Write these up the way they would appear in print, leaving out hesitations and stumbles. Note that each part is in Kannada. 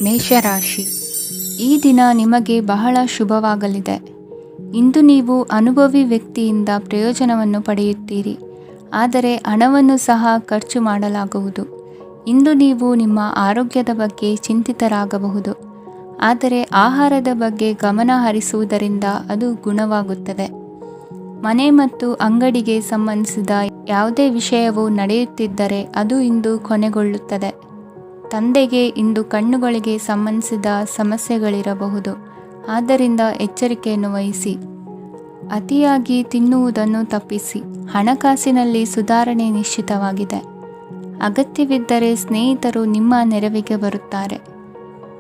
ಮೇಷರಾಶಿ, ಈ ದಿನ ನಿಮಗೆ ಬಹಳ ಶುಭವಾಗಲಿದೆ. ಇಂದು ನೀವು ಅನುಭವಿ ವ್ಯಕ್ತಿಯಿಂದ ಪ್ರಯೋಜನವನ್ನು ಪಡೆಯುತ್ತೀರಿ, ಆದರೆ ಹಣವನ್ನು ಸಹ ಖರ್ಚು ಮಾಡಲಾಗುವುದು. ಇಂದು ನೀವು ನಿಮ್ಮ ಆರೋಗ್ಯದ ಬಗ್ಗೆ ಚಿಂತಿತರಾಗಬಹುದು, ಆದರೆ ಆಹಾರದ ಬಗ್ಗೆ ಗಮನ ಹರಿಸುವುದರಿಂದ ಅದು ಗುಣವಾಗುತ್ತದೆ. ಮನೆ ಮತ್ತು ಅಂಗಡಿಗೆ ಸಂಬಂಧಿಸಿದ ಯಾವುದೇ ವಿಷಯವು ನಡೆಯುತ್ತಿದ್ದರೆ ಅದು ಇಂದು ಕೊನೆಗೊಳ್ಳುತ್ತದೆ. ತಂದೆಗೆ ಇಂದು ಕಣ್ಣುಗಳಿಗೆ ಸಂಬಂಧಿಸಿದ ಸಮಸ್ಯೆಗಳಿರಬಹುದು, ಆದ್ದರಿಂದ ಎಚ್ಚರಿಕೆಯನ್ನು ವಹಿಸಿ. ಅತಿಯಾಗಿ ತಿನ್ನುವುದನ್ನು ತಪ್ಪಿಸಿ. ಹಣಕಾಸಿನಲ್ಲಿ ಸುಧಾರಣೆ ನಿಶ್ಚಿತವಾಗಿದೆ. ಅಗತ್ಯವಿದ್ದರೆ ಸ್ನೇಹಿತರು ನಿಮ್ಮ ನೆರವಿಗೆ ಬರುತ್ತಾರೆ.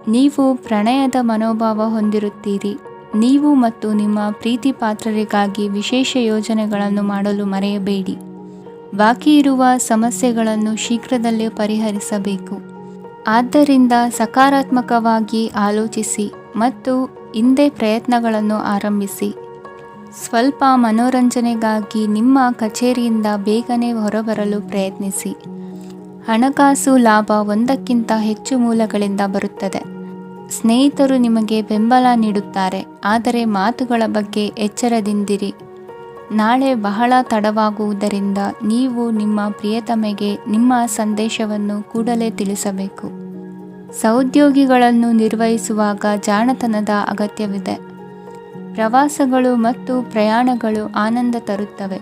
ನೀವು ಪ್ರಣಯದ ಮನೋಭಾವ ಹೊಂದಿರುತ್ತೀರಿ. ನೀವು ಮತ್ತು ನಿಮ್ಮ ಪ್ರೀತಿ ಪಾತ್ರರಿಗಾಗಿ ವಿಶೇಷ ಯೋಜನೆಗಳನ್ನು ಮಾಡಲು ಮರೆಯಬೇಡಿ. ಬಾಕಿ ಇರುವ ಸಮಸ್ಯೆಗಳನ್ನು ಶೀಘ್ರದಲ್ಲೇ ಪರಿಹರಿಸಬೇಕು. ಆದ್ದರಿಂದ ಸಕಾರಾತ್ಮಕವಾಗಿ ಆಲೋಚಿಸಿ ಮತ್ತು ಹಿಂದೆ ಪ್ರಯತ್ನಗಳನ್ನು ಆರಂಭಿಸಿ. ಸ್ವಲ್ಪ ಮನೋರಂಜನೆಗಾಗಿ ನಿಮ್ಮ ಕಚೇರಿಯಿಂದ ಬೇಗನೆ ಹೊರಬರಲು ಪ್ರಯತ್ನಿಸಿ. ಹಣಕಾಸು ಲಾಭ ಒಂದಕ್ಕಿಂತ ಹೆಚ್ಚು ಮೂಲಗಳಿಂದ ಬರುತ್ತದೆ. ಸ್ನೇಹಿತರು ನಿಮಗೆ ಬೆಂಬಲ ನೀಡುತ್ತಾರೆ, ಆದರೆ ಮಾತುಗಳ ಬಗ್ಗೆ ಎಚ್ಚರದಿಂದಿರಿ. ನಾಳೆ ಬಹಳ ತಡವಾಗುವುದರಿಂದ ನೀವು ನಿಮ್ಮ ಪ್ರಿಯತಮೆಗೆ ನಿಮ್ಮ ಸಂದೇಶವನ್ನು ಕೂಡಲೇ ತಿಳಿಸಬೇಕು. ಸಹೋದ್ಯೋಗಿಗಳನ್ನು ನಿರ್ವಹಿಸುವಾಗ ಜಾಣತನದ ಅಗತ್ಯವಿದೆ. ಪ್ರವಾಸಗಳು ಮತ್ತು ಪ್ರಯಾಣಗಳು ಆನಂದ ತರುತ್ತವೆ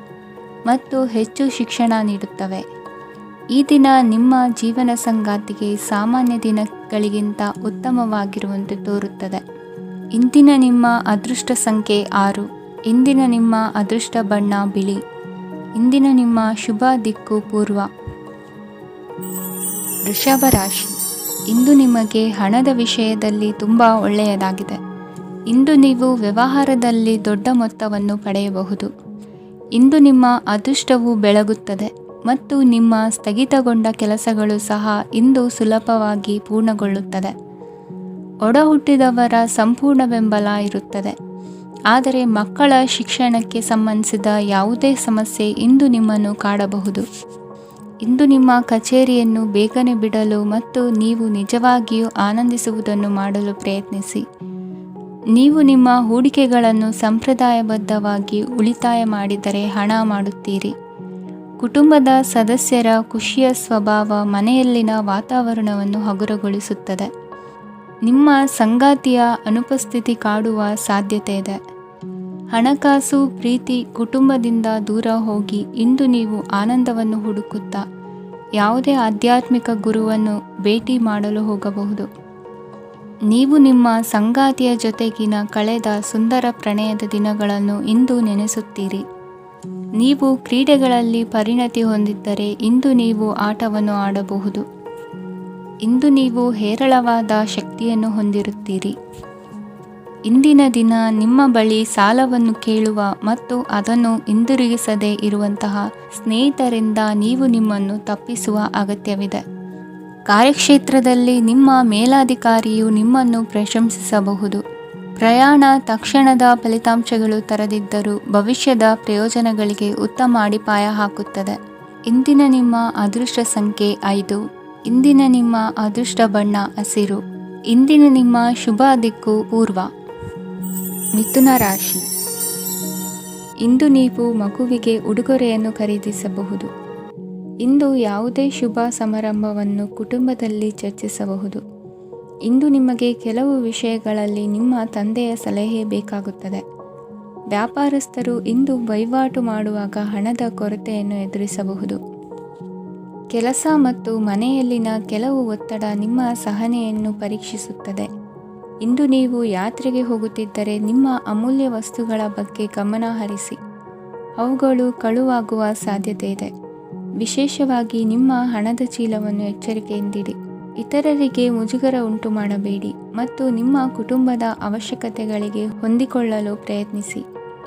ಮತ್ತು ಹೆಚ್ಚು ಶಿಕ್ಷಣ ನೀಡುತ್ತವೆ. ಈ ದಿನ ನಿಮ್ಮ ಜೀವನ ಸಂಗಾತಿಗೆ ಸಾಮಾನ್ಯ ದಿನಗಳಿಗಿಂತ ಉತ್ತಮವಾಗಿರುವಂತೆ ತೋರುತ್ತದೆ. ಇಂದಿನ ನಿಮ್ಮ ಅದೃಷ್ಟ ಸಂಖ್ಯೆ 6. ಇಂದಿನ ನಿಮ್ಮ ಅದೃಷ್ಟ ಬಣ್ಣ ಬಿಳಿ. ಇಂದಿನ ನಿಮ್ಮ ಶುಭ ದಿಕ್ಕು ಪೂರ್ವ. ವೃಷಭ ರಾಶಿ, ಇಂದು ನಿಮಗೆ ಹಣದ ವಿಷಯದಲ್ಲಿ ತುಂಬ ಒಳ್ಳೆಯದಾಗಿದೆ. ಇಂದು ನೀವು ವ್ಯವಹಾರದಲ್ಲಿ ದೊಡ್ಡ ಮೊತ್ತವನ್ನು ಪಡೆಯಬಹುದು. ಇಂದು ನಿಮ್ಮ ಅದೃಷ್ಟವು ಬೆಳಗುತ್ತದೆ ಮತ್ತು ನಿಮ್ಮ ಸ್ಥಗಿತಗೊಂಡ ಕೆಲಸಗಳು ಸಹ ಇಂದು ಸುಲಭವಾಗಿ ಪೂರ್ಣಗೊಳ್ಳುತ್ತದೆ. ಒಡಹುಟ್ಟಿದವರ ಸಂಪೂರ್ಣ ಬೆಂಬಲ ಇರುತ್ತದೆ, ಆದರೆ ಮಕ್ಕಳ ಶಿಕ್ಷಣಕ್ಕೆ ಸಂಬಂಧಿಸಿದ ಯಾವುದೇ ಸಮಸ್ಯೆ ಇಂದು ನಿಮ್ಮನ್ನು ಕಾಡಬಹುದು. ಇಂದು ನಿಮ್ಮ ಕಚೇರಿಯನ್ನು ಬೇಗನೆ ಬಿಡಲು ಮತ್ತು ನೀವು ನಿಜವಾಗಿಯೂ ಆನಂದಿಸುವುದನ್ನು ಮಾಡಲು ಪ್ರಯತ್ನಿಸಿ. ನೀವು ನಿಮ್ಮ ಹೂಡಿಕೆಗಳನ್ನು ಸಂಪ್ರದಾಯಬದ್ಧವಾಗಿ ಉಳಿತಾಯ ಮಾಡಿದರೆ ಹಣ ಮಾಡುತ್ತೀರಿ. ಕುಟುಂಬದ ಸದಸ್ಯರ ಖುಷಿಯ ಸ್ವಭಾವ ಮನೆಯಲ್ಲಿನ ವಾತಾವರಣವನ್ನು ಹಗುರಗೊಳಿಸುತ್ತದೆ. ನಿಮ್ಮ ಸಂಗಾತಿಯ ಅನುಪಸ್ಥಿತಿ ಕಾಡುವ ಸಾಧ್ಯತೆ ಇದೆ. ಹಣಕಾಸು, ಪ್ರೀತಿ, ಕುಟುಂಬದಿಂದ ದೂರ ಹೋಗಿ ಇಂದು ನೀವು ಆನಂದವನ್ನು ಹುಡುಕುತ್ತಾ ಯಾವುದೇ ಆಧ್ಯಾತ್ಮಿಕ ಗುರುವನ್ನು ಭೇಟಿ ಮಾಡಲು ಹೋಗಬಹುದು. ನೀವು ನಿಮ್ಮ ಸಂಗಾತಿಯ ಜೊತೆಗಿನ ಕಳೆದ ಸುಂದರ ಪ್ರಣಯದ ದಿನಗಳನ್ನು ಇಂದು ನೆನೆಸುತ್ತೀರಿ. ನೀವು ಕ್ರೀಡೆಗಳಲ್ಲಿ ಪರಿಣತಿ ಹೊಂದಿದ್ದರೆ ಇಂದು ನೀವು ಆಟವನ್ನು ಆಡಬಹುದು. ಇಂದು ನೀವು ಹೇರಳವಾದ ಶಕ್ತಿಯನ್ನು ಹೊಂದಿರುತ್ತೀರಿ. ಇಂದಿನ ದಿನ ನಿಮ್ಮ ಬಳಿ ಸಾಲವನ್ನು ಕೇಳುವ ಮತ್ತು ಅದನ್ನು ಹಿಂದಿರುಗಿಸದೇ ಇರುವಂತಹ ಸ್ನೇಹಿತರಿಂದ ನೀವು ನಿಮ್ಮನ್ನು ತಪ್ಪಿಸುವ ಅಗತ್ಯವಿದೆ. ಕಾರ್ಯಕ್ಷೇತ್ರದಲ್ಲಿ ನಿಮ್ಮ ಮೇಲಾಧಿಕಾರಿಯು ನಿಮ್ಮನ್ನು ಪ್ರಶಂಸಿಸಬಹುದು. ಪ್ರಯಾಣ ತಕ್ಷಣದ ಫಲಿತಾಂಶಗಳು ತರದಿದ್ದರೂ ಭವಿಷ್ಯದ ಪ್ರಯೋಜನಗಳಿಗೆ ಉತ್ತಮ ಅಡಿಪಾಯ ಹಾಕುತ್ತದೆ. ಇಂದಿನ ನಿಮ್ಮ ಅದೃಷ್ಟ ಸಂಖ್ಯೆ 5. ಇಂದಿನ ನಿಮ್ಮ ಅದೃಷ್ಟ ಬಣ್ಣ ಹಸಿರು. ಇಂದಿನ ನಿಮ್ಮ ಶುಭ ದಿಕ್ಕು ಪೂರ್ವ. ಮಿಥುನ ರಾಶಿ, ಇಂದು ನೀವು ಮಗುವಿಗೆ ಉಡುಗೊರೆಯನ್ನು ಖರೀದಿಸಬಹುದು. ಇಂದು ಯಾವುದೇ ಶುಭ ಸಮಾರಂಭವನ್ನು ಕುಟುಂಬದಲ್ಲಿ ಚರ್ಚಿಸಬಹುದು. ಇಂದು ನಿಮಗೆ ಕೆಲವು ವಿಷಯಗಳಲ್ಲಿ ನಿಮ್ಮ ತಂದೆಯ ಸಲಹೆ ಬೇಕಾಗುತ್ತದೆ. ವ್ಯಾಪಾರಸ್ಥರು ಇಂದು ವಹಿವಾಟು ಮಾಡುವಾಗ ಹಣದ ಕೊರತೆಯನ್ನು ಎದುರಿಸಬಹುದು. ಕೆಲಸ ಮತ್ತು ಮನೆಯಲ್ಲಿನ ಕೆಲವು ಒತ್ತಡ ನಿಮ್ಮ ಸಹನೆಯನ್ನು ಪರೀಕ್ಷಿಸುತ್ತದೆ. ಇಂದು ನೀವು ಯಾತ್ರೆಗೆ ಹೋಗುತ್ತಿದ್ದರೆ ನಿಮ್ಮ ಅಮೂಲ್ಯ ವಸ್ತುಗಳ ಬಗ್ಗೆ ಗಮನ ಹರಿಸಿ. ಅವುಗಳು ಕಳುವಾಗುವ ಸಾಧ್ಯತೆ ಇದೆ. ವಿಶೇಷವಾಗಿ ನಿಮ್ಮ ಹಣದ ಚೀಲವನ್ನು ಎಚ್ಚರಿಕೆಯಿಂದಿಡಿ. ಇತರರಿಗೆ ಮುಜುಗರ ಉಂಟು ಮಾಡಬೇಡಿ ಮತ್ತು ನಿಮ್ಮ ಕುಟುಂಬದ ಅವಶ್ಯಕತೆಗಳಿಗೆ ಹೊಂದಿಕೊಳ್ಳಲು ಪ್ರಯತ್ನಿಸಿ.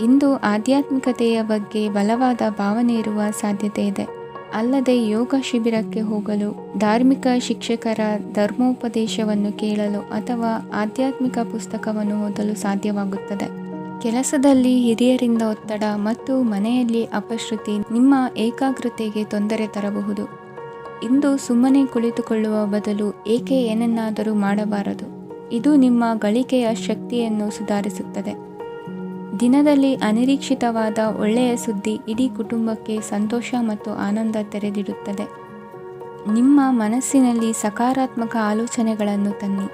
ಇಂದು ಆಧ್ಯಾತ್ಮಿಕತೆಯ ಬಗ್ಗೆ ಬಲವಾದ ಭಾವನೆ ಇರುವ ಸಾಧ್ಯತೆ ಇದೆ. ಅಲ್ಲದೆ ಯೋಗ ಶಿಬಿರಕ್ಕೆ ಹೋಗಲು, ಧಾರ್ಮಿಕ ಶಿಕ್ಷಕರ ಧರ್ಮೋಪದೇಶವನ್ನು ಕೇಳಲು ಅಥವಾ ಆಧ್ಯಾತ್ಮಿಕ ಪುಸ್ತಕವನ್ನು ಓದಲು ಸಾಧ್ಯವಾಗುತ್ತದೆ. ಕೆಲಸದಲ್ಲಿ ಹಿರಿಯರಿಂದ ಒತ್ತಡ ಮತ್ತು ಮನೆಯಲ್ಲಿ ಅಪಶ್ರುತಿ ನಿಮ್ಮ ಏಕಾಗ್ರತೆಗೆ ತೊಂದರೆ ತರಬಹುದು. ಇಂದು ಸುಮ್ಮನೆ ಕುಳಿತುಕೊಳ್ಳುವ ಬದಲು ಏಕೆ ಏನನ್ನಾದರೂ ಮಾಡಬಾರದು? ಇದು ನಿಮ್ಮ ಗಳಿಕೆಯ ಶಕ್ತಿಯನ್ನು ಸುಧಾರಿಸುತ್ತದೆ. ದಿನದಲ್ಲಿ ಅನಿರೀಕ್ಷಿತವಾದ ಒಳ್ಳೆಯ ಸುದ್ದಿ ಇಡೀ ಕುಟುಂಬಕ್ಕೆ ಸಂತೋಷ ಮತ್ತು ಆನಂದ ತೆರೆದಿಡುತ್ತದೆ. ನಿಮ್ಮ ಮನಸ್ಸಿನಲ್ಲಿ ಸಕಾರಾತ್ಮಕ ಆಲೋಚನೆಗಳನ್ನು ತನ್ನಿ.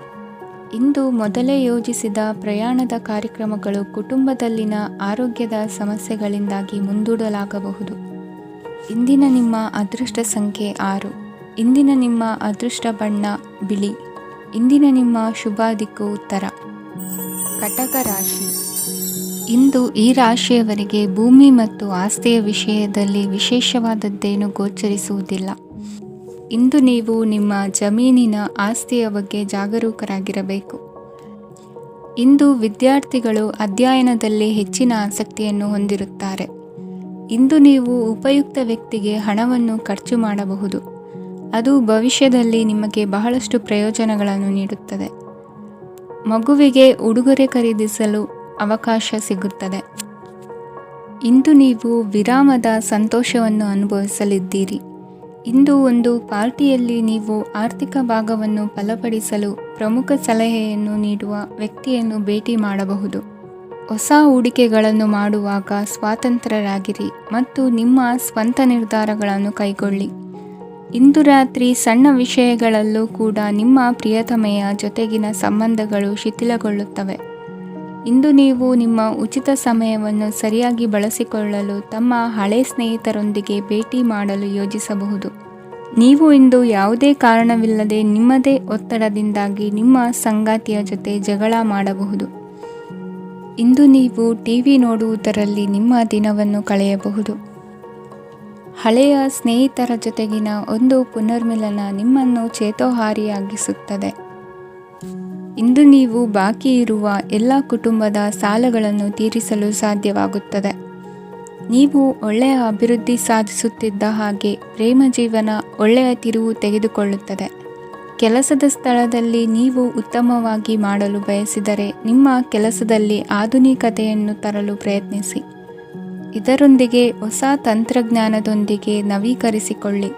ಇಂದು ಮೊದಲೇ ಯೋಜಿಸಿದ ಪ್ರಯಾಣದ ಕಾರ್ಯಕ್ರಮಗಳು ಕುಟುಂಬದಲ್ಲಿನ ಆರೋಗ್ಯದ ಸಮಸ್ಯೆಗಳಿಂದಾಗಿ ಮುಂದೂಡಲಾಗಬಹುದು. ಇಂದಿನ ನಿಮ್ಮ ಅದೃಷ್ಟ ಸಂಖ್ಯೆ 6. ಇಂದಿನ ನಿಮ್ಮ ಅದೃಷ್ಟ ಬಣ್ಣ ಬಿಳಿ. ಇಂದಿನ ನಿಮ್ಮ ಶುಭ ದಿಕ್ಕು ಉತ್ತರ. ಕಟಕ ರಾಶಿ. ಇಂದು ಈ ರಾಶಿಯವರಿಗೆ ಭೂಮಿ ಮತ್ತು ಆಸ್ತಿಯ ವಿಷಯದಲ್ಲಿ ವಿಶೇಷವಾದದ್ದೇನು ಗೋಚರಿಸುವುದಿಲ್ಲ. ಇಂದು ನೀವು ನಿಮ್ಮ ಜಮೀನಿನ ಆಸ್ತಿಯ ಬಗ್ಗೆ ಜಾಗರೂಕರಾಗಿರಬೇಕು. ಇಂದು ವಿದ್ಯಾರ್ಥಿಗಳು ಅಧ್ಯಯನದಲ್ಲಿ ಹೆಚ್ಚಿನ ಆಸಕ್ತಿಯನ್ನು ಹೊಂದಿರುತ್ತಾರೆ. ಇಂದು ನೀವು ಉಪಯುಕ್ತ ವ್ಯಕ್ತಿಗೆ ಹಣವನ್ನು ಖರ್ಚು ಮಾಡಬಹುದು. ಅದು ಭವಿಷ್ಯದಲ್ಲಿ ನಿಮಗೆ ಬಹಳಷ್ಟು ಪ್ರಯೋಜನಗಳನ್ನು ನೀಡುತ್ತದೆ. ಮಗುವಿಗೆ ಉಡುಗೊರೆ ಖರೀದಿಸಲು ಅವಕಾಶ ಸಿಗುತ್ತದೆ. ಇಂದು ನೀವು ವಿರಾಮದ ಸಂತೋಷವನ್ನು ಅನುಭವಿಸಲಿದ್ದೀರಿ. ಇಂದು ಒಂದು ಪಾರ್ಟಿಯಲ್ಲಿ ನೀವು ಆರ್ಥಿಕ ಭಾಗವನ್ನು ಬಲಪಡಿಸಲು ಪ್ರಮುಖ ಸಲಹೆಯನ್ನು ನೀಡುವ ವ್ಯಕ್ತಿಯನ್ನು ಭೇಟಿ ಮಾಡಬಹುದು. ಹೊಸ ಹೂಡಿಕೆಗಳನ್ನು ಮಾಡುವಾಗ ಸ್ವಾತಂತ್ರ್ಯರಾಗಿರಿ ಮತ್ತು ನಿಮ್ಮ ಸ್ವಂತ ನಿರ್ಧಾರಗಳನ್ನು ಕೈಗೊಳ್ಳಿ. ಇಂದು ರಾತ್ರಿ ಸಣ್ಣ ವಿಷಯಗಳಲ್ಲೂ ಕೂಡ ನಿಮ್ಮ ಪ್ರಿಯತಮೆಯ ಜೊತೆಗಿನ ಸಂಬಂಧಗಳು ಶಿಥಿಲಗೊಳ್ಳುತ್ತವೆ. ಇಂದು ನೀವು ನಿಮ್ಮ ಉಚಿತ ಸಮಯವನ್ನು ಸರಿಯಾಗಿ ಬಳಸಿಕೊಳ್ಳಲು ತಮ್ಮ ಹಳೆ ಸ್ನೇಹಿತರೊಂದಿಗೆ ಭೇಟಿ ಮಾಡಲು ಯೋಜಿಸಬಹುದು. ನೀವು ಇಂದು ಯಾವುದೇ ಕಾರಣವಿಲ್ಲದೆ ನಿಮ್ಮದೇ ಒತ್ತಡದಿಂದಾಗಿ ನಿಮ್ಮ ಸಂಗಾತಿಯ ಜೊತೆ ಜಗಳ ಮಾಡಬಹುದು. ಇಂದು ನೀವು ಟಿವಿ ನೋಡುವುದರಲ್ಲಿ ನಿಮ್ಮ ದಿನವನ್ನು ಕಳೆಯಬಹುದು. ಹಳೆಯ ಸ್ನೇಹಿತರ ಜೊತೆಗಿನ ಒಂದು ಪುನರ್ಮಿಲನ ನಿಮ್ಮನ್ನು ಚೇತೋಹಾರಿಯಾಗಿಸುತ್ತದೆ. ಇಂದು ನೀವು ಬಾಕಿ ಇರುವ ಎಲ್ಲ ಕುಟುಂಬದ ಸಾಲಗಳನ್ನು ತೀರಿಸಲು ಸಾಧ್ಯವಾಗುತ್ತದೆ. ನೀವು ಒಳ್ಳೆಯ ಅಭಿವೃದ್ಧಿ ಸಾಧಿಸುತ್ತಿದ್ದ ಹಾಗೆ ಪ್ರೇಮ ಜೀವನ ಒಳ್ಳೆಯ ತಿರುವು ತೆಗೆದುಕೊಳ್ಳುತ್ತದೆ. ಕೆಲಸದ ಸ್ಥಳದಲ್ಲಿ ನೀವು ಉತ್ತಮವಾಗಿ ಮಾಡಲು ಬಯಸಿದರೆ ನಿಮ್ಮ ಕೆಲಸದಲ್ಲಿ ಆಧುನಿಕತೆಯನ್ನು ತರಲು ಪ್ರಯತ್ನಿಸಿ. ಇದರೊಂದಿಗೆ ಹೊಸ ತಂತ್ರಜ್ಞಾನದೊಂದಿಗೆ ನವೀಕರಿಸಿಕೊಳ್ಳಿ.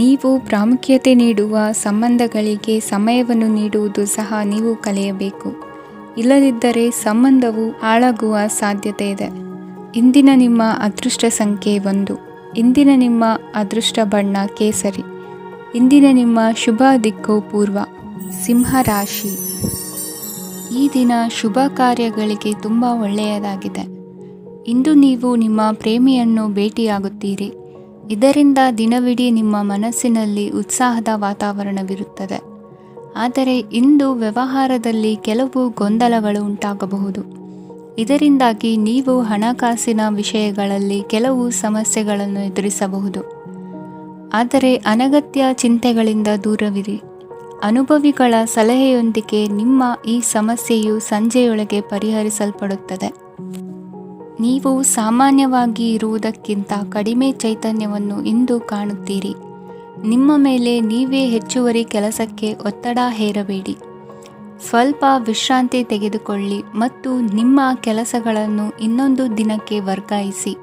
ನೀವು ಪ್ರಾಮುಖ್ಯತೆ ನೀಡುವ ಸಂಬಂಧಗಳಿಗೆ ಸಮಯವನ್ನು ನೀಡುವುದು ಸಹ ನೀವು ಕಲಿಯಬೇಕು. ಇಲ್ಲದಿದ್ದರೆ ಸಂಬಂಧವು ಹಾಳಾಗುವ ಸಾಧ್ಯತೆ ಇದೆ. ಇಂದಿನ ನಿಮ್ಮ ಅದೃಷ್ಟ ಸಂಖ್ಯೆ 1. ಇಂದಿನ ನಿಮ್ಮ ಅದೃಷ್ಟ ಬಣ್ಣ ಕೇಸರಿ. ಇಂದಿನ ನಿಮ್ಮ ಶುಭ ದಿಕ್ಕು ಪೂರ್ವ. ಸಿಂಹ ರಾಶಿ. ಈ ದಿನ ಶುಭ ಕಾರ್ಯಗಳಿಗೆ ತುಂಬ ಒಳ್ಳೆಯದಾಗಿದೆ. ಇಂದು ನೀವು ನಿಮ್ಮ ಪ್ರೇಮಿಯನ್ನು ಭೇಟಿಯಾಗುತ್ತೀರಿ. ಇದರಿಂದ ದಿನವಿಡೀ ನಿಮ್ಮ ಮನಸ್ಸಿನಲ್ಲಿ ಉತ್ಸಾಹದ ವಾತಾವರಣವಿರುತ್ತದೆ. ಆದರೆ ಇಂದು ವ್ಯವಹಾರದಲ್ಲಿ ಕೆಲವು ಗೊಂದಲಗಳು ಉಂಟಾಗಬಹುದು. ಇದರಿಂದಾಗಿ ನೀವು ಹಣಕಾಸಿನ ವಿಷಯಗಳಲ್ಲಿ ಕೆಲವು ಸಮಸ್ಯೆಗಳನ್ನು ಎದುರಿಸಬಹುದು. ಆದರೆ ಅನಗತ್ಯ ಚಿಂತೆಗಳಿಂದ ದೂರವಿರಿ. ಅನುಭವಿಗಳ ಸಲಹೆಯೊಂದಿಗೆ ನಿಮ್ಮ ಈ ಸಮಸ್ಯೆಯು ಸಂಜೆಯೊಳಗೆ ಪರಿಹರಿಸಲ್ಪಡುತ್ತದೆ. ನೀವು ಸಾಮಾನ್ಯವಾಗಿ ಇರುವುದಕ್ಕಿಂತ ಕಡಿಮೆ ಚೈತನ್ಯವನ್ನು ಇಂದು ಕಾಣುತ್ತೀರಿ. ನಿಮ್ಮ ಮೇಲೆ ನೀವೇ ಹೆಚ್ಚುವರಿ ಕೆಲಸಕ್ಕೆ ಒತ್ತಡ ಹೇರಬೇಡಿ. ಸ್ವಲ್ಪ ವಿಶ್ರಾಂತಿ ತೆಗೆದುಕೊಳ್ಳಿ ಮತ್ತು ನಿಮ್ಮ ಕೆಲಸಗಳನ್ನು ಇನ್ನೊಂದು ದಿನಕ್ಕೆ ವರ್ಗಾಯಿಸಿ.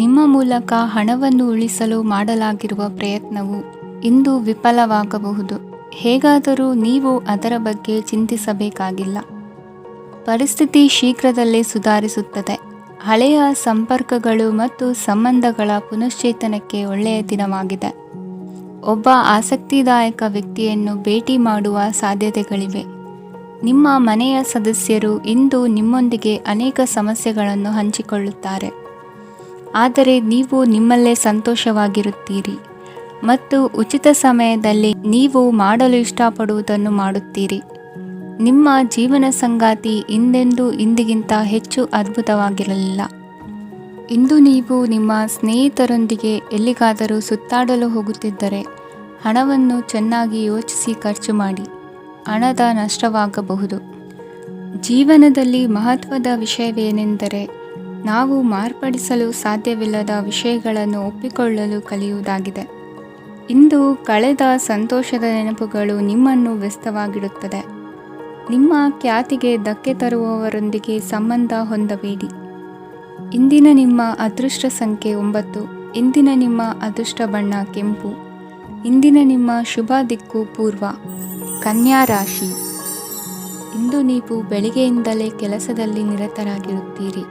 ನಿಮ್ಮ ಮೂಲಕ ಹಣವನ್ನು ಉಳಿಸಲು ಮಾಡಲಾಗಿರುವ ಪ್ರಯತ್ನವು ಇಂದು ವಿಫಲವಾಗಬಹುದು. ಹೇಗಾದರೂ ನೀವು ಅದರ ಬಗ್ಗೆ ಚಿಂತಿಸಬೇಕಾಗಿಲ್ಲ. ಪರಿಸ್ಥಿತಿ ಶೀಘ್ರದಲ್ಲೇ ಸುಧಾರಿಸುತ್ತದೆ. ಹಳೆಯ ಸಂಪರ್ಕಗಳು ಮತ್ತು ಸಂಬಂಧಗಳ ಪುನಶ್ಚೇತನಕ್ಕೆ ಒಳ್ಳೆಯ ದಿನವಾಗಿದೆ. ಒಬ್ಬ ಆಸಕ್ತಿದಾಯಕ ವ್ಯಕ್ತಿಯನ್ನು ಭೇಟಿ ಮಾಡುವ ಸಾಧ್ಯತೆಗಳಿವೆ. ನಿಮ್ಮ ಮನೆಯ ಸದಸ್ಯರು ಇಂದು ನಿಮ್ಮೊಂದಿಗೆ ಅನೇಕ ಸಮಸ್ಯೆಗಳನ್ನು ಹಂಚಿಕೊಳ್ಳುತ್ತಾರೆ. ಆದರೆ ನೀವು ನಿಮ್ಮಲ್ಲೇ ಸಂತೋಷವಾಗಿರುತ್ತೀರಿ ಮತ್ತು ಉಚಿತ ಸಮಯದಲ್ಲಿ ನೀವು ಮಾಡಲು ಇಷ್ಟಪಡುವುದನ್ನು ಮಾಡುತ್ತೀರಿ. ನಿಮ್ಮ ಜೀವನ ಸಂಗಾತಿ ಇಂದಿಗಿಂತ ಹೆಚ್ಚು ಅದ್ಭುತವಾಗಿರಲಿಲ್ಲ. ಇಂದು ನೀವು ನಿಮ್ಮ ಸ್ನೇಹಿತರೊಂದಿಗೆ ಎಲ್ಲಿಗಾದರೂ ಸುತ್ತಾಡಲು ಹೋಗುತ್ತಿದ್ದರೆ ಹಣವನ್ನು ಚೆನ್ನಾಗಿ ಯೋಚಿಸಿ ಖರ್ಚು ಮಾಡಿ. ಹಣದ ನಷ್ಟವಾಗಬಹುದು. ಜೀವನದಲ್ಲಿ ಮಹತ್ವದ ವಿಷಯವೇನೆಂದರೆ ನಾವು ಮಾರ್ಪಡಿಸಲು ಸಾಧ್ಯವಿಲ್ಲದ ವಿಷಯಗಳನ್ನು ಒಪ್ಪಿಕೊಳ್ಳಲು ಕಲಿಯುವುದಾಗಿದೆ. ಇಂದು ಕಳೆದ ಸಂತೋಷದ ನೆನಪುಗಳು ನಿಮ್ಮನ್ನು ವ್ಯಸ್ತವಾಗಿಡುತ್ತದೆ. ನಿಮ್ಮ ಖ್ಯಾತಿಗೆ ಧಕ್ಕೆ ತರುವವರೊಂದಿಗೆ ಸಂಬಂಧ ಹೊಂದಬೇಡಿ. ಇಂದಿನ ನಿಮ್ಮ ಅದೃಷ್ಟ ಸಂಖ್ಯೆ 9. ಇಂದಿನ ನಿಮ್ಮ ಅದೃಷ್ಟ ಬಣ್ಣ ಕೆಂಪು. ಇಂದಿನ ನಿಮ್ಮ ಶುಭ ದಿಕ್ಕು ಪೂರ್ವ. ಕನ್ಯಾ ರಾಶಿ. ಇಂದು ನೀವು ಬೆಳಿಗ್ಗೆಯಿಂದಲೇ ಕೆಲಸದಲ್ಲಿ ನಿರತರಾಗಿರುತ್ತೀರಿ.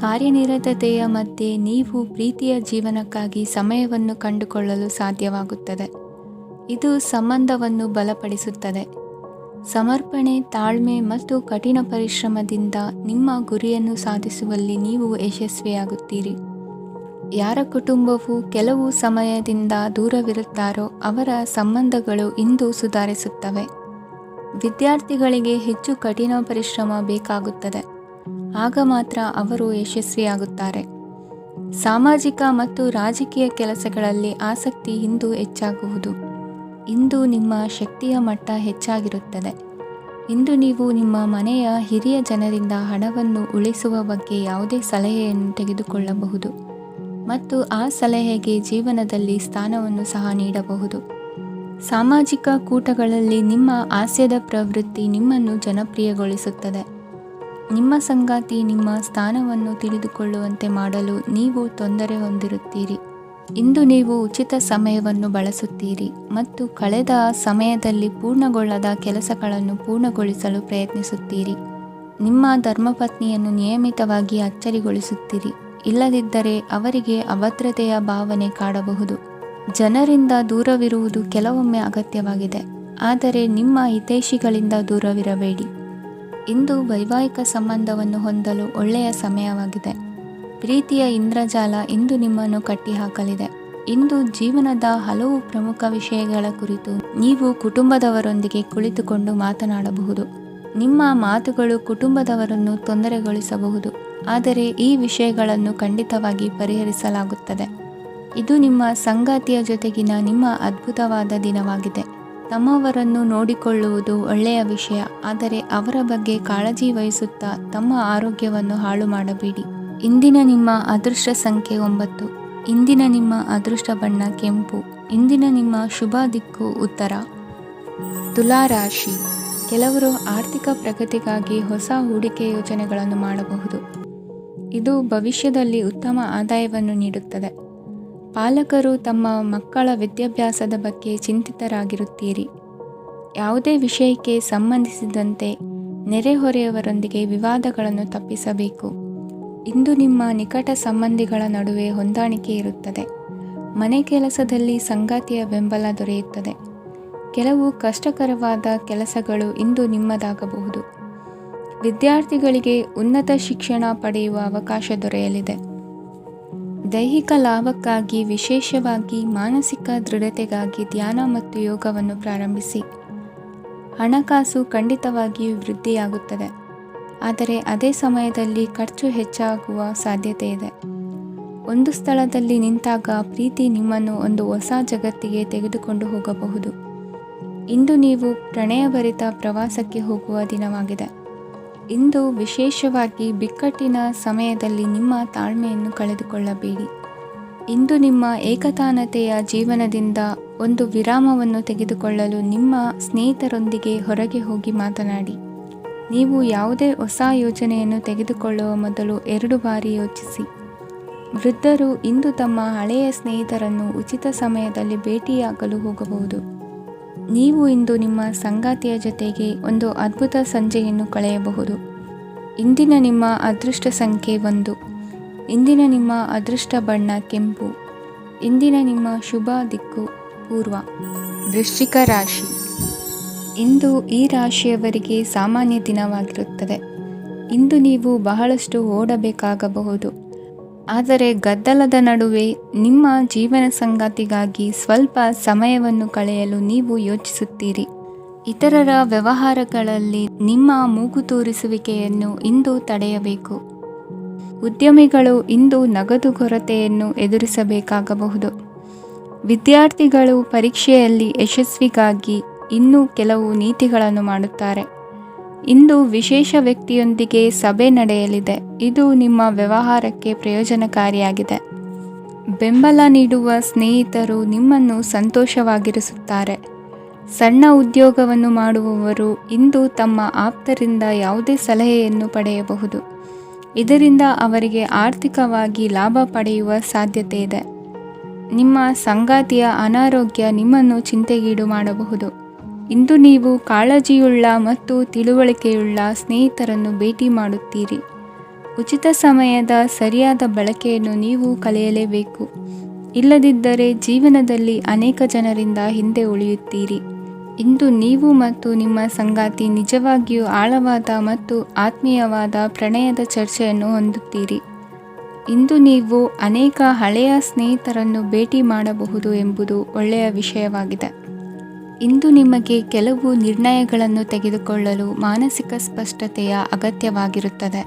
ಕಾರ್ಯನಿರತತೆಯ ಮಧ್ಯೆ ನೀವು ಪ್ರೀತಿಯ ಜೀವನಕ್ಕಾಗಿ ಸಮಯವನ್ನು ಕಂಡುಕೊಳ್ಳಲು ಸಾಧ್ಯವಾಗುತ್ತದೆ. ಇದು ಸಂಬಂಧವನ್ನು ಬಲಪಡಿಸುತ್ತದೆ. ಸಮರ್ಪಣೆ, ತಾಳ್ಮೆ ಮತ್ತು ಕಠಿಣ ಪರಿಶ್ರಮದಿಂದ ನಿಮ್ಮ ಗುರಿಯನ್ನು ಸಾಧಿಸುವಲ್ಲಿ ನೀವು ಯಶಸ್ವಿಯಾಗುತ್ತೀರಿ. ಯಾರ ಕುಟುಂಬವು ಕೆಲವು ಸಮಯದಿಂದ ದೂರವಿರುತ್ತಾರೋ ಅವರ ಸಂಬಂಧಗಳು ಇಂದು ಸುಧಾರಿಸುತ್ತವೆ. ವಿದ್ಯಾರ್ಥಿಗಳಿಗೆ ಹೆಚ್ಚು ಕಠಿಣ ಪರಿಶ್ರಮ ಬೇಕಾಗುತ್ತದೆ. ಆಗ ಮಾತ್ರ ಅವರು ಯಶಸ್ವಿಯಾಗುತ್ತಾರೆ. ಸಾಮಾಜಿಕ ಮತ್ತು ರಾಜಕೀಯ ಕೆಲಸಗಳಲ್ಲಿ ಆಸಕ್ತಿ ಇಂದು ಹೆಚ್ಚಾಗುವುದು. ಇಂದು ನಿಮ್ಮ ಶಕ್ತಿಯ ಮಟ್ಟ ಹೆಚ್ಚಾಗಿರುತ್ತದೆ. ಇಂದು ನೀವು ನಿಮ್ಮ ಮನೆಯ ಹಿರಿಯ ಜನರಿಂದ ಹಣವನ್ನು ಉಳಿಸುವ ಬಗ್ಗೆ ಯಾವುದೇ ಸಲಹೆಯನ್ನು ತೆಗೆದುಕೊಳ್ಳಬಹುದು ಮತ್ತು ಆ ಸಲಹೆಗೆ ಜೀವನದಲ್ಲಿ ಸ್ಥಾನವನ್ನು ಸಹ ನೀಡಬಹುದು. ಸಾಮಾಜಿಕ ಕೂಟಗಳಲ್ಲಿ ನಿಮ್ಮ ಹಾಸ್ಯದ ಪ್ರವೃತ್ತಿ ನಿಮ್ಮನ್ನು ಜನಪ್ರಿಯಗೊಳಿಸುತ್ತದೆ. ನಿಮ್ಮ ಸಂಗಾತಿ ನಿಮ್ಮ ಸ್ಥಾನವನ್ನು ತಿಳಿದುಕೊಳ್ಳುವಂತೆ ಮಾಡಲು ನೀವು ತೊಂದರೆ ಹೊಂದಿರುತ್ತೀರಿ. ಇಂದು ನೀವು ಉಚಿತ ಸಮಯವನ್ನು ಬಳಸುತ್ತೀರಿ ಮತ್ತು ಕಳೆದ ಸಮಯದಲ್ಲಿ ಪೂರ್ಣಗೊಳ್ಳದ ಕೆಲಸಗಳನ್ನು ಪೂರ್ಣಗೊಳಿಸಲು ಪ್ರಯತ್ನಿಸುತ್ತೀರಿ. ನಿಮ್ಮ ಧರ್ಮಪತ್ನಿಯನ್ನು ನಿಯಮಿತವಾಗಿ ಅಚ್ಚರಿಗೊಳಿಸುತ್ತೀರಿ. ಇಲ್ಲದಿದ್ದರೆ ಅವರಿಗೆ ಅಭದ್ರತೆಯ ಭಾವನೆ ಕಾಡಬಹುದು. ಜನರಿಂದ ದೂರವಿರುವುದು ಕೆಲವೊಮ್ಮೆ ಅಗತ್ಯವಾಗಿದೆ, ಆದರೆ ನಿಮ್ಮ ಹಿತೈಷಿಗಳಿಂದ ದೂರವಿರಬೇಡಿ. ಇಂದು ವೈವಾಹಿಕ ಸಂಬಂಧವನ್ನು ಹೊಂದಲು ಒಳ್ಳೆಯ ಸಮಯವಾಗಿದೆ. ಪ್ರೀತಿಯ ಇಂದ್ರಜಾಲ ಇಂದು ನಿಮ್ಮನ್ನು ಕಟ್ಟಿಹಾಕಲಿದೆ. ಇಂದು ಜೀವನದ ಹಲವು ಪ್ರಮುಖ ವಿಷಯಗಳ ಕುರಿತು ನೀವು ಕುಟುಂಬದವರೊಂದಿಗೆ ಕುಳಿತುಕೊಂಡು ಮಾತನಾಡಬಹುದು. ನಿಮ್ಮ ಮಾತುಗಳು ಕುಟುಂಬದವರನ್ನು ತೊಂದರೆಗೊಳಿಸಬಹುದು, ಆದರೆ ಈ ವಿಷಯಗಳನ್ನು ಖಂಡಿತವಾಗಿ ಪರಿಹರಿಸಲಾಗುತ್ತದೆ. ಇದು ನಿಮ್ಮ ಸಂಗಾತಿಯ ಜೊತೆಗಿನ ನಿಮ್ಮ ಅದ್ಭುತವಾದ ದಿನವಾಗಿದೆ. ತಮ್ಮವರನ್ನು ನೋಡಿಕೊಳ್ಳುವುದು ಒಳ್ಳೆಯ ವಿಷಯ, ಆದರೆ ಅವರ ಬಗ್ಗೆ ಕಾಳಜಿ ವಹಿಸುತ್ತಾ ತಮ್ಮ ಆರೋಗ್ಯವನ್ನು ಹಾಳು ಮಾಡಬೇಡಿ. ಇಂದಿನ ನಿಮ್ಮ ಅದೃಷ್ಟ ಸಂಖ್ಯೆ 9. ಇಂದಿನ ನಿಮ್ಮ ಅದೃಷ್ಟ ಬಣ್ಣ ಕೆಂಪು. ಇಂದಿನ ನಿಮ್ಮ ಶುಭ ದಿಕ್ಕು ಉತ್ತರ. ತುಲಾ ರಾಶಿ. ಕೆಲವರು ಆರ್ಥಿಕ ಪ್ರಗತಿಗಾಗಿ ಹೊಸ ಹೂಡಿಕೆ ಯೋಜನೆಗಳನ್ನು ಮಾಡಬಹುದು. ಇದು ಭವಿಷ್ಯದಲ್ಲಿ ಉತ್ತಮ ಆದಾಯವನ್ನು ನೀಡುತ್ತದೆ. ಪಾಲಕರು ತಮ್ಮ ಮಕ್ಕಳ ವಿದ್ಯಾಭ್ಯಾಸದ ಬಗ್ಗೆ ಚಿಂತಿತರಾಗಿರುತ್ತೀರಿ. ಯಾವುದೇ ವಿಷಯಕ್ಕೆ ಸಂಬಂಧಿಸಿದಂತೆ ನೆರೆಹೊರೆಯವರೊಂದಿಗೆ ವಿವಾದಗಳನ್ನು ತಪ್ಪಿಸಬೇಕು. ಇಂದು ನಿಮ್ಮ ನಿಕಟ ಸಂಬಂಧಿಗಳ ನಡುವೆ ಹೊಂದಾಣಿಕೆ ಇರುತ್ತದೆ. ಮನೆ ಕೆಲಸದಲ್ಲಿ ಸಂಗಾತಿಯ ಬೆಂಬಲ ದೊರೆಯುತ್ತದೆ. ಕೆಲವು ಕಷ್ಟಕರವಾದ ಕೆಲಸಗಳು ಇಂದು ನಿಮ್ಮದಾಗಬಹುದು. ವಿದ್ಯಾರ್ಥಿಗಳಿಗೆ ಉನ್ನತ ಶಿಕ್ಷಣ ಪಡೆಯುವ ಅವಕಾಶ ದೊರೆಯಲಿದೆ. ದೈಹಿಕ ಲಾಭಕ್ಕಾಗಿ, ವಿಶೇಷವಾಗಿ ಮಾನಸಿಕ ದೃಢತೆಗಾಗಿ ಧ್ಯಾನ ಮತ್ತು ಯೋಗವನ್ನು ಪ್ರಾರಂಭಿಸಿ. ಹಣಕಾಸು ಖಂಡಿತವಾಗಿಯೂ ವೃದ್ಧಿಯಾಗುತ್ತದೆ, ಆದರೆ ಅದೇ ಸಮಯದಲ್ಲಿ ಖರ್ಚು ಹೆಚ್ಚಾಗುವ ಸಾಧ್ಯತೆ ಇದೆ. ಒಂದು ಸ್ಥಳದಲ್ಲಿ ನಿಂತಾಗ ಪ್ರೀತಿ ನಿಮ್ಮನ್ನು ಒಂದು ಹೊಸ ಜಗತ್ತಿಗೆ ತೆಗೆದುಕೊಂಡು ಹೋಗಬಹುದು. ಇಂದು ನೀವು ಪ್ರಣಯಭರಿತ ಪ್ರವಾಸಕ್ಕೆ ಹೋಗುವ ದಿನವಾಗಿದೆ. ಇಂದು ವಿಶೇಷವಾಗಿ ಬಿಕ್ಕಟ್ಟಿನ ಸಮಯದಲ್ಲಿ ನಿಮ್ಮ ತಾಳ್ಮೆಯನ್ನು ಕಳೆದುಕೊಳ್ಳಬೇಡಿ. ಇಂದು ನಿಮ್ಮ ಏಕತಾನತೆಯ ಜೀವನದಿಂದ ಒಂದು ವಿರಾಮವನ್ನು ತೆಗೆದುಕೊಳ್ಳಲು ನಿಮ್ಮ ಸ್ನೇಹಿತರೊಂದಿಗೆ ಹೊರಗೆ ಹೋಗಿ ಮಾತನಾಡಿ. ನೀವು ಯಾವುದೇ ಹೊಸ ಯೋಜನೆಯನ್ನು ತೆಗೆದುಕೊಳ್ಳುವ ಮೊದಲು 2 ಬಾರಿ ಯೋಚಿಸಿ. ವೃದ್ಧರು ಇಂದು ತಮ್ಮ ಹಳೆಯ ಸ್ನೇಹಿತರನ್ನು ಉಚಿತ ಸಮಯದಲ್ಲಿ ಭೇಟಿಯಾಗಲು ಹೋಗಬಹುದು. ನೀವು ಇಂದು ನಿಮ್ಮ ಸಂಗಾತಿಯ ಜೊತೆಗೆ ಒಂದು ಅದ್ಭುತ ಸಂಜೆಯನ್ನು ಕಳೆಯಬಹುದು. ಇಂದಿನ ನಿಮ್ಮ ಅದೃಷ್ಟ ಸಂಖ್ಯೆ 1. ಇಂದಿನ ನಿಮ್ಮ ಅದೃಷ್ಟ ಬಣ್ಣ ಕೆಂಪು. ಇಂದಿನ ನಿಮ್ಮ ಶುಭ ದಿಕ್ಕು ಪೂರ್ವ. ವೃಶ್ಚಿಕ ರಾಶಿ. ಇಂದು ಈ ರಾಶಿಯವರಿಗೆ ಸಾಮಾನ್ಯ ದಿನವಾಗಿರುತ್ತದೆ. ಇಂದು ನೀವು ಬಹಳಷ್ಟು ಓಡಬೇಕಾಗಬಹುದು, ಆದರೆ ಗದ್ದಲದ ನಡುವೆ ನಿಮ್ಮ ಜೀವನ ಸಂಗಾತಿಗಾಗಿ ಸ್ವಲ್ಪ ಸಮಯವನ್ನು ಕಳೆಯಲು ನೀವು ಯೋಚಿಸುತ್ತೀರಿ. ಇತರರ ವ್ಯವಹಾರಗಳಲ್ಲಿ ನಿಮ್ಮ ಮೂಗು ತೂರಿಸುವಿಕೆಯನ್ನು ಇಂದು ತಡೆಯಬೇಕು. ಉದ್ಯಮಿಗಳು ಇಂದು ನಗದು ಕೊರತೆಯನ್ನು ಎದುರಿಸಬೇಕಾಗಬಹುದು. ವಿದ್ಯಾರ್ಥಿಗಳು ಪರೀಕ್ಷೆಯಲ್ಲಿ ಯಶಸ್ವಿಗಾಗಿ ಇನ್ನೂ ಕೆಲವು ನೀತಿಗಳನ್ನು ಮಾಡುತ್ತಾರೆ. ಇಂದು ವಿಶೇಷ ವ್ಯಕ್ತಿಯೊಂದಿಗೆ ಸಭೆ ನಡೆಯಲಿದೆ. ಇದು ನಿಮ್ಮ ವ್ಯವಹಾರಕ್ಕೆ ಪ್ರಯೋಜನಕಾರಿಯಾಗಿದೆ. ಬೆಂಬಲ ನೀಡುವ ಸ್ನೇಹಿತರು ನಿಮ್ಮನ್ನು ಸಂತೋಷವಾಗಿರಿಸುತ್ತಾರೆ. ಸಣ್ಣ ಉದ್ಯೋಗವನ್ನು ಮಾಡುವವರು ಇಂದು ತಮ್ಮ ಆಪ್ತರಿಂದ ಯಾವುದೇ ಸಲಹೆಯನ್ನು ಪಡೆಯಬಹುದು. ಇದರಿಂದ ಅವರಿಗೆ ಆರ್ಥಿಕವಾಗಿ ಲಾಭ ಪಡೆಯುವ ಸಾಧ್ಯತೆ ಇದೆ. ನಿಮ್ಮ ಸಂಗಾತಿಯ ಅನಾರೋಗ್ಯ ನಿಮ್ಮನ್ನು ಚಿಂತೆಗೀಡು ಮಾಡಬಹುದು. ಇಂದು ನೀವು ಕಾಳಜಿಯುಳ್ಳ ಮತ್ತು ತಿಳುವಳಿಕೆಯುಳ್ಳ ಸ್ನೇಹಿತರನ್ನು ಭೇಟಿ ಮಾಡುತ್ತೀರಿ. ಉಚಿತ ಸಮಯದ ಸರಿಯಾದ ಬಳಕೆಯನ್ನು ನೀವು ಕಲಿಯಲೇಬೇಕು. ಇಲ್ಲದಿದ್ದರೆ ಜೀವನದಲ್ಲಿ ಅನೇಕ ಜನರಿಂದ ಹಿಂದೆ ಉಳಿಯುತ್ತೀರಿ. ಇಂದು ನೀವು ಮತ್ತು ನಿಮ್ಮ ಸಂಗಾತಿ ನಿಜವಾಗಿಯೂ ಆಳವಾದ ಮತ್ತು ಆತ್ಮೀಯವಾದ ಪ್ರಣಯದ ಚರ್ಚೆಯನ್ನು ಹೊಂದುತ್ತೀರಿ. ಇಂದು ನೀವು ಅನೇಕ ಹಳೆಯ ಸ್ನೇಹಿತರನ್ನು ಭೇಟಿ ಮಾಡಬಹುದು ಎಂಬುದು ಒಳ್ಳೆಯ ವಿಷಯವಾಗಿದೆ. ಇಂದು ನಿಮಗೆ ಕೆಲವು ನಿರ್ಣಯಗಳನ್ನು ತೆಗೆದುಕೊಳ್ಳಲು ಮಾನಸಿಕ ಸ್ಪಷ್ಟತೆಯ ಅಗತ್ಯವಾಗಿರುತ್ತದೆ.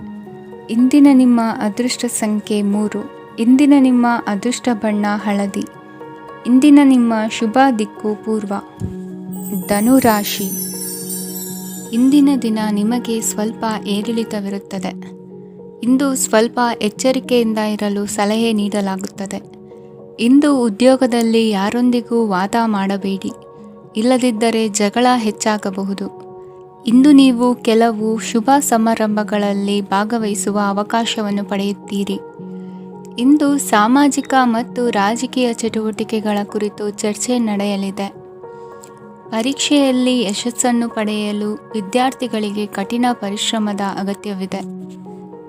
ಇಂದಿನ ನಿಮ್ಮ ಅದೃಷ್ಟ ಸಂಖ್ಯೆ 3. ಇಂದಿನ ನಿಮ್ಮ ಅದೃಷ್ಟ ಬಣ್ಣ ಹಳದಿ. ಇಂದಿನ ನಿಮ್ಮ ಶುಭ ದಿಕ್ಕು ಪೂರ್ವ. ಧನುರಾಶಿ. ಇಂದಿನ ದಿನ ನಿಮಗೆ ಸ್ವಲ್ಪ ಏರಿಳಿತವಿರುತ್ತದೆ. ಇಂದು ಸ್ವಲ್ಪ ಎಚ್ಚರಿಕೆಯಿಂದ ಇರಲು ಸಲಹೆ ನೀಡಲಾಗುತ್ತದೆ. ಇಂದು ಉದ್ಯೋಗದಲ್ಲಿ ಯಾರೊಂದಿಗೂ ವಾದ ಮಾಡಬೇಡಿ, ಇಲ್ಲದಿದ್ದರೆ ಜಗಳ ಹೆಚ್ಚಾಗಬಹುದು. ಇಂದು ನೀವು ಕೆಲವು ಶುಭ ಸಮಾರಂಭಗಳಲ್ಲಿ ಭಾಗವಹಿಸುವ ಅವಕಾಶವನ್ನು ಪಡೆಯುತ್ತೀರಿ. ಇಂದು ಸಾಮಾಜಿಕ ಮತ್ತು ರಾಜಕೀಯ ಚಟುವಟಿಕೆಗಳ ಕುರಿತು ಚರ್ಚೆ ನಡೆಯಲಿದೆ. ಪರೀಕ್ಷೆಯಲ್ಲಿ ಯಶಸ್ಸನ್ನು ಪಡೆಯಲು ವಿದ್ಯಾರ್ಥಿಗಳಿಗೆ ಕಠಿಣ ಪರಿಶ್ರಮದ ಅಗತ್ಯವಿದೆ.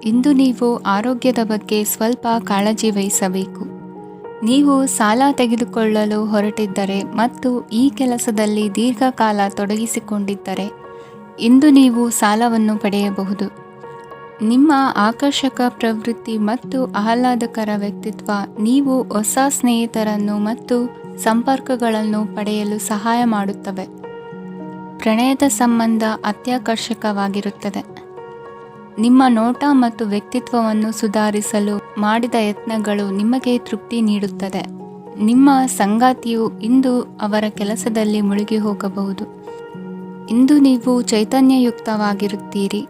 ಇಂದು ನೀವು ಆರೋಗ್ಯದ ಬಗ್ಗೆ ಸ್ವಲ್ಪ ಕಾಳಜಿ ವಹಿಸಬೇಕು. ನೀವು ಸಾಲ ತೆಗೆದುಕೊಳ್ಳಲು ಹೊರಟಿದ್ದರೆ ಮತ್ತು ಈ ಕೆಲಸದಲ್ಲಿ ದೀರ್ಘಕಾಲ ತೊಡಗಿಸಿಕೊಂಡಿದ್ದರೆ ಇಂದು ನೀವು ಸಾಲವನ್ನು ಪಡೆಯಬಹುದು. ನಿಮ್ಮ ಆಕರ್ಷಕ ಪ್ರವೃತ್ತಿ ಮತ್ತು ಆಹ್ಲಾದಕರ ವ್ಯಕ್ತಿತ್ವ ನೀವು ಹೊಸ ಸ್ನೇಹಿತರನ್ನು ಮತ್ತು ಸಂಪರ್ಕಗಳನ್ನು ಪಡೆಯಲು ಸಹಾಯ ಮಾಡುತ್ತವೆ. ಪ್ರಣಯದ ಸಂಬಂಧ ಅತ್ಯಾಕರ್ಷಕವಾಗಿರುತ್ತದೆ. ನಿಮ್ಮ ನೋಟ ಮತ್ತು ವ್ಯಕ್ತಿತ್ವವನ್ನು ಸುಧಾರಿಸಲು ಮಾಡಿದ ಯತ್ನಗಳು ನಿಮಗೆ ತೃಪ್ತಿ ನೀಡುತ್ತದೆ. ನಿಮ್ಮ ಸಂಗಾತಿಯು ಇಂದು ಅವರ ಕೆಲಸದಲ್ಲಿ ಮುಳುಗಿ ಹೋಗಬಹುದು. ಇಂದು ನೀವು ಚೈತನ್ಯಯುಕ್ತವಾಗಿರುತ್ತೀರಿ.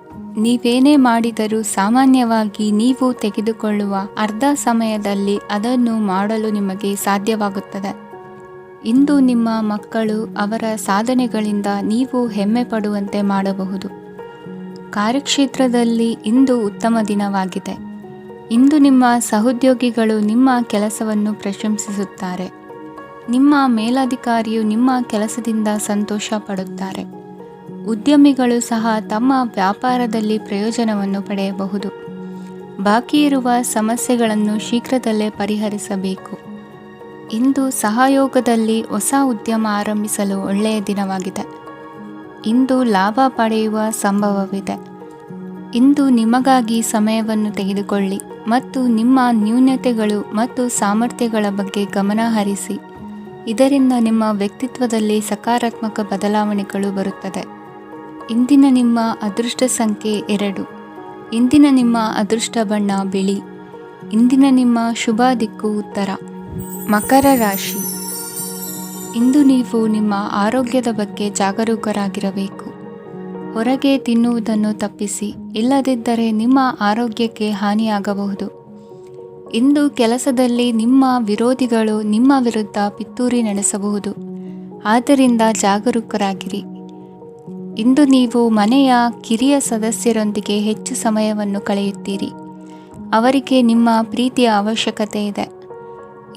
ನೀವೇನೇ ಮಾಡಿದರೂ ಸಾಮಾನ್ಯವಾಗಿ ನೀವು ತೆಗೆದುಕೊಳ್ಳುವ ಅರ್ಧ ಸಮಯದಲ್ಲಿ ಅದನ್ನು ಮಾಡಲು ನಿಮಗೆ ಸಾಧ್ಯವಾಗುತ್ತದೆ. ಇಂದು ನಿಮ್ಮ ಮಕ್ಕಳು ಅವರ ಸಾಧನೆಗಳಿಂದ ನೀವು ಹೆಮ್ಮೆ ಪಡುವಂತೆ ಮಾಡಬಹುದು. ಕಾರ್ಯಕ್ಷೇತ್ರದಲ್ಲಿ ಇಂದು ಉತ್ತಮ ದಿನವಾಗಿದೆ. ಇಂದು ನಿಮ್ಮ ಸಹೋದ್ಯೋಗಿಗಳು ನಿಮ್ಮ ಕೆಲಸವನ್ನು ಪ್ರಶಂಸಿಸುತ್ತಾರೆ. ನಿಮ್ಮ ಮೇಲಧಿಕಾರಿಯು ನಿಮ್ಮ ಕೆಲಸದಿಂದ ಸಂತೋಷ ಪಡುತ್ತಾರೆ. ಉದ್ಯಮಿಗಳು ಸಹ ತಮ್ಮ ವ್ಯಾಪಾರದಲ್ಲಿ ಪ್ರಯೋಜನವನ್ನು ಪಡೆಯಬಹುದು. ಬಾಕಿ ಇರುವ ಸಮಸ್ಯೆಗಳನ್ನು ಶೀಘ್ರದಲ್ಲೇ ಪರಿಹರಿಸಬೇಕು. ಇಂದು ಸಹಯೋಗದಲ್ಲಿ ಹೊಸ ಉದ್ಯಮ ಆರಂಭಿಸಲು ಒಳ್ಳೆಯ ದಿನವಾಗಿದೆ. ಇಂದು ಲಾಭ ಪಡೆಯುವ ಸಂಭವವಿದೆ. ಇಂದು ನಿಮಗಾಗಿ ಸಮಯವನ್ನು ತೆಗೆದುಕೊಳ್ಳಿ ಮತ್ತು ನಿಮ್ಮ ನ್ಯೂನತೆಗಳು ಮತ್ತು ಸಾಮರ್ಥ್ಯಗಳ ಬಗ್ಗೆ ಗಮನ ಹರಿಸಿ. ಇದರಿಂದ ನಿಮ್ಮ ವ್ಯಕ್ತಿತ್ವದಲ್ಲಿ ಸಕಾರಾತ್ಮಕ ಬದಲಾವಣೆಗಳು ಬರುತ್ತದೆ. ಇಂದಿನ ನಿಮ್ಮ ಅದೃಷ್ಟ ಸಂಖ್ಯೆ 2. ಇಂದಿನ ನಿಮ್ಮ ಅದೃಷ್ಟ ಬಣ್ಣ ಬಿಳಿ. ಇಂದಿನ ನಿಮ್ಮ ಶುಭ ದಿಕ್ಕು ಉತ್ತರ. ಮಕರ ರಾಶಿ. ಇಂದು ನೀವು ನಿಮ್ಮ ಆರೋಗ್ಯದ ಬಗ್ಗೆ ಜಾಗರೂಕರಾಗಿರಬೇಕು. ಹೊರಗೆ ತಿನ್ನುವುದನ್ನು ತಪ್ಪಿಸಿ, ಇಲ್ಲದಿದ್ದರೆ ನಿಮ್ಮ ಆರೋಗ್ಯಕ್ಕೆ ಹಾನಿಯಾಗಬಹುದು. ಇಂದು ಕೆಲಸದಲ್ಲಿ ನಿಮ್ಮ ವಿರೋಧಿಗಳು ನಿಮ್ಮ ವಿರುದ್ಧ ಪಿತೂರಿ ನಡೆಸಬಹುದು. ಆದ್ದರಿಂದ ಜಾಗರೂಕರಾಗಿರಿ. ಇಂದು ನೀವು ಮನೆಯ ಕಿರಿಯ ಸದಸ್ಯರೊಂದಿಗೆ ಹೆಚ್ಚು ಸಮಯವನ್ನು ಕಳೆಯುತ್ತೀರಿ. ಅವರಿಗೆ ನಿಮ್ಮ ಪ್ರೀತಿಯ ಅವಶ್ಯಕತೆ ಇದೆ.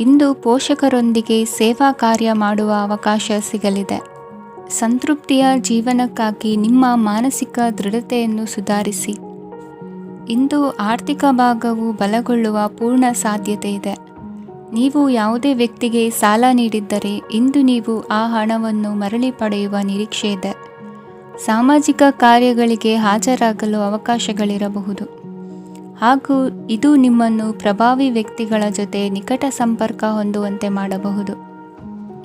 ಇಂದು ಪೋಷಕರೊಂದಿಗೆ ಸೇವಾ ಕಾರ್ಯ ಮಾಡುವ ಅವಕಾಶ ಸಿಗಲಿದೆ. ಸಂತೃಪ್ತಿಯ ಜೀವನಕ್ಕಾಗಿ ನಿಮ್ಮ ಮಾನಸಿಕ ದೃಢತೆಯನ್ನು ಸುಧಾರಿಸಿ. ಇಂದು ಆರ್ಥಿಕ ಭಾಗವು ಬಲಗೊಳ್ಳುವ ಪೂರ್ಣ ಸಾಧ್ಯತೆ ಇದೆ. ನೀವು ಯಾವುದೇ ವ್ಯಕ್ತಿಗೆ ಸಾಲ ನೀಡಿದ್ದರೆ ಇಂದು ನೀವು ಆ ಹಣವನ್ನು ಮರಳಿ ಪಡೆಯುವ ನಿರೀಕ್ಷೆ ಇದೆ. ಸಾಮಾಜಿಕ ಕಾರ್ಯಗಳಿಗೆ ಹಾಜರಾಗಲು ಅವಕಾಶಗಳಿರಬಹುದು ಹಾಗೂ ಇದು ನಿಮ್ಮನ್ನು ಪ್ರಭಾವಿ ವ್ಯಕ್ತಿಗಳ ಜೊತೆ ನಿಕಟ ಸಂಪರ್ಕ ಹೊಂದುವಂತೆ ಮಾಡಬಹುದು.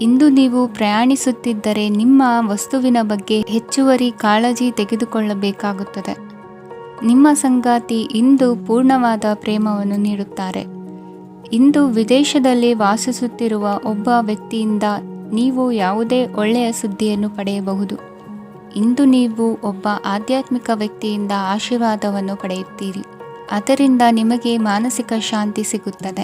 ಇಂದು ನೀವು ಪ್ರಯಾಣಿಸುತ್ತಿದ್ದರೆ ನಿಮ್ಮ ವಸ್ತುವಿನ ಬಗ್ಗೆ ಹೆಚ್ಚುವರಿ ಕಾಳಜಿ ತೆಗೆದುಕೊಳ್ಳಬೇಕಾಗುತ್ತದೆ. ನಿಮ್ಮ ಸಂಗಾತಿ ಇಂದು ಪೂರ್ಣವಾದ ಪ್ರೇಮವನ್ನು ನೀಡುತ್ತಾರೆ. ಇಂದು ವಿದೇಶದಲ್ಲಿ ವಾಸಿಸುತ್ತಿರುವ ಒಬ್ಬ ವ್ಯಕ್ತಿಯಿಂದ ನೀವು ಯಾವುದೇ ಒಳ್ಳೆಯ ಸುದ್ದಿಯನ್ನು ಪಡೆಯಬಹುದು. ಇಂದು ನೀವು ಒಬ್ಬ ಆಧ್ಯಾತ್ಮಿಕ ವ್ಯಕ್ತಿಯಿಂದ ಆಶೀರ್ವಾದವನ್ನು ಪಡೆಯುತ್ತೀರಿ. ಅದರಿಂದ ನಿಮಗೆ ಮಾನಸಿಕ ಶಾಂತಿ ಸಿಗುತ್ತದೆ.